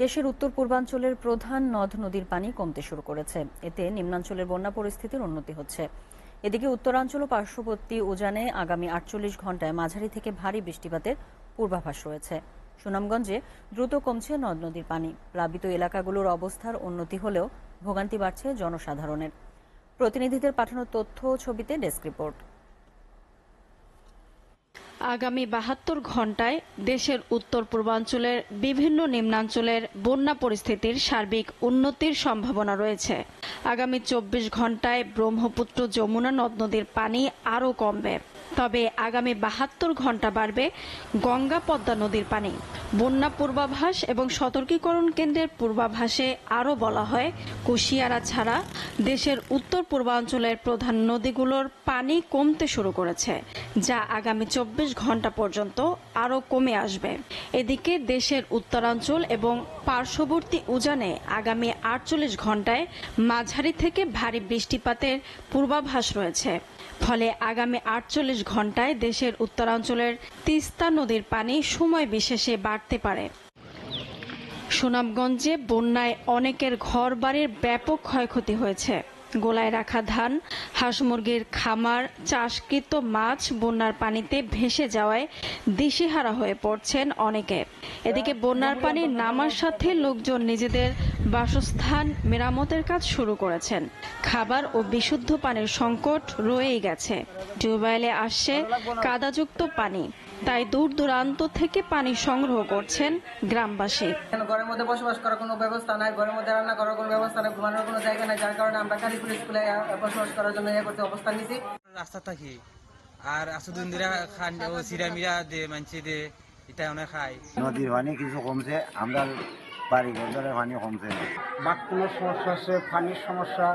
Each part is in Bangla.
দেশের উত্তর পূর্বাঞ্চলের প্রধান নদ নদীর পানি কমতে শুরু করেছে। এতে নিম্নাঞ্চলের বন্যা পরিস্থিতির উন্নতি হচ্ছে। এদিকে উত্তরাঞ্চল ও পার্শ্ববর্তী উজানে আগামী ৪৮ ঘণ্টায় মাঝারি থেকে ভারী বৃষ্টিপাতের পূর্বাভাস রয়েছে। সুনামগঞ্জে দ্রুত কমছে নদ নদীর পানি। প্লাবিত এলাকাগুলোর অবস্থার উন্নতি হলেও ভোগান্তি বাড়ছে জনসাধারণের। প্রতিনিধিদের পাঠানো তথ্য ও ছবিতে ডেস্ক রিপোর্ট। আগামী ৭২ ঘণ্টায় দেশের উত্তর পূর্বাঞ্চলের বিভিন্ন নিম্নাঞ্চলের বন্যা পরিস্থিতির সার্বিক উন্নতির সম্ভাবনা রয়েছে। আগামী ২৪ ঘণ্টায় ব্রহ্মপুত্র যমুনা নদ নদীর পানি আরও কমবে। তবে আগামী ৭২ ঘণ্টা বাড়বে গঙ্গা পদ্মা নদীর পানি। বন্যা পূর্বাভাস এবং সতর্কীকরণ কেন্দ্রের পূর্বাভাসে আরও বলা হয়, কুশিয়ারা ছাড়া দেশের উত্তর পূর্বাঞ্চলের প্রধান নদীগুলোর পানি কমতে শুরু করেছে, যা আগামী ২৪ ঘণ্টা পর্যন্ত আরও কমে আসবে। এদিকে দেশের উত্তরাঞ্চল এবং পার্শ্ববর্তী উজানে আগামী ৪৮ ঘণ্টায় মাঝারি থেকে ভারী বৃষ্টিপাতের পূর্বাভাস রয়েছে। ফলে আগামী ৪৮ ঘণ্টায় দেশের উত্তরাঞ্চলের তিস্তা নদীর পানি সময় বিশেষে বাড়তে পারে। সুনামগঞ্জে বন্যায় অনেকের ঘরবাড়ির ব্যাপক ক্ষয়ক্ষতি হয়েছে। গোলায় রাখা ধান, হাঁস মুরগির খামার, চাষকৃত মাছ বন্যার পানিতে ভেসে যাওয়ায় দিশেহারা হয়ে পড়ছেন অনেকে। এদিকে বন্যার পানি নামার সাথে লোকজন নিজেদের বাসস্থান মেরামতের কাজ শুরু করেছেন। খাবার ও বিশুদ্ধ পানির সংকট রয়েই গেছে। টিউবওয়েলে আসছে কাদাযুক্ত পানি, তাই দূর দূরান্ত থেকে পানি সংগ্রহ করছেন গ্রামবাসী। ঘরের মধ্যে বসবাস করার কোনো ব্যবস্থা নাই, ঘরের মধ্যে রান্না করার কোনো ব্যবস্থা নাই, ঘুমানোর কোনো জায়গা নাই, যার কারণে আমরা কালীপুর স্কুলে বসবাস করার জন্য করতে অবস্থান নিছি। রাস্তা থাকি আর আসুদিন দিরা খান ও সিরামিরা দে মানছি দে এটা অনেক খাই। নদীর পানি কিছু কমছে, আমরা বাড়ি ঘরের পানি কমছে না। বাথরুমের সমস্যা আছে, পানির সমস্যা,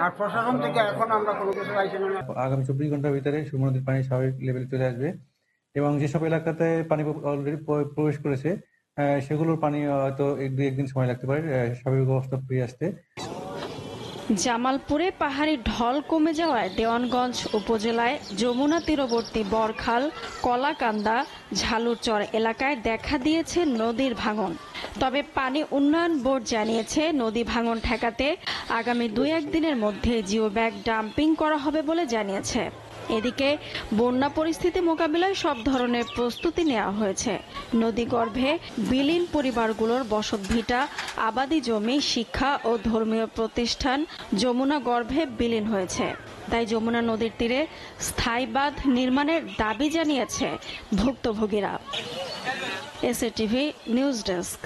আর প্রশাসন থেকে এখন আমরা কোনো কিছু পাইছি না। আগামী ২৪ ঘন্টার ভিতরে সুরমা নদীর পানি স্বাভাবিক লেভেলে চলে আসবে এবং যেসব এলাকাতে পানি অলরেডি প্রবেশ করেছে সেগুলোর পানি হয়তো একদিন সময় লাগতে পারে স্বাভাবিক অবস্থা ফিরে আসতে। জামালপুরে পাহাড়ি ঢল কমে যাওয়ায় দেওয়ানগঞ্জ উপজেলায় যমুনা তীরবর্তী বরখাল, কলাকান্দা, ঝালুরচর এলাকায় দেখা দিয়েছে নদীর ভাঙন। তবে পানি উন্নয়ন বোর্ড জানিয়েছে, নদী ভাঙন ঠেকাতে আগামী ২-১ দিনের মধ্যে জিও ব্যাগ ডাম্পিং করা হবে বলে জানিয়েছে। এদিকে বন্যা পরিস্থিতি মোকাবিলায় সব ধরনের প্রস্তুতি নেওয়া হয়েছে। নদীগর্ভে বিলীন পরিবারগুলোর বসতভিটা, আবাদি জমি, শিক্ষা ও ধর্মীয় প্রতিষ্ঠান যমুনা গর্ভে বিলীন হয়েছে। তাই যমুনা নদীর তীরে স্থায়ী বাঁধ নির্মাণের দাবি জানিয়েছে ভুক্তভোগীরা। SATV news desk.